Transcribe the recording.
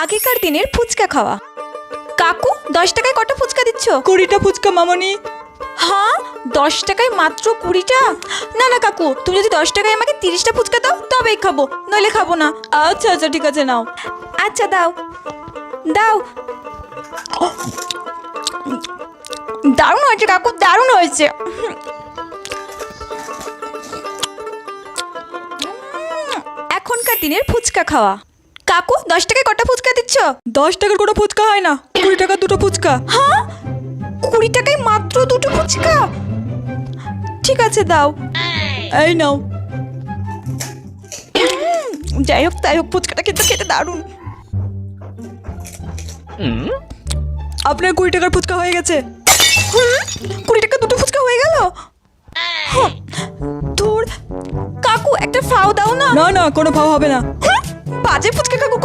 আগেকার দিনের ফুচকা খাওয়া। কাকু 10 টাকায় কত ফুচকা দিচ্ছ? 20টা ফুচকা মামনি। হ্যাঁ 10 টাকায় মাত্র 20টা? না না কাকু, তুমি যদি 10 টাকায় আমাকে 30টা ফুচকা দাও তবেই খাবো, নইলে খাবো না। আচ্ছা আচ্ছা ঠিক আছে নাও। আচ্ছা দাও দাও। দারুণ হয়েছে কাকু, দারুণ হয়েছে। এখনকার দিনের ফুচকা খাওয়া। কাকু 10 টাকায় কটা ফুচকা দিচ্ছ? 10 টাকার কোনো ফুচকা হয় না, 20 টাকার দুটো ফুচকা। হ্যাঁ 20 টাকায় মাত্র দুটো ফুচকা? ঠিক আছে দাও। এই নাও। যাই হোক তাই হোক, ফুচকাটা কিন্তু খেতে দারুণ। আপনার 20 টাকার ফুচকা হয়ে গেছে। 20 টাকা দুটো ফুচকা হয়ে গেল। তোর কাকু একটা ফাও দাও না। না না কোনো ভাও হবে না। বাজে ফুচকা কাকু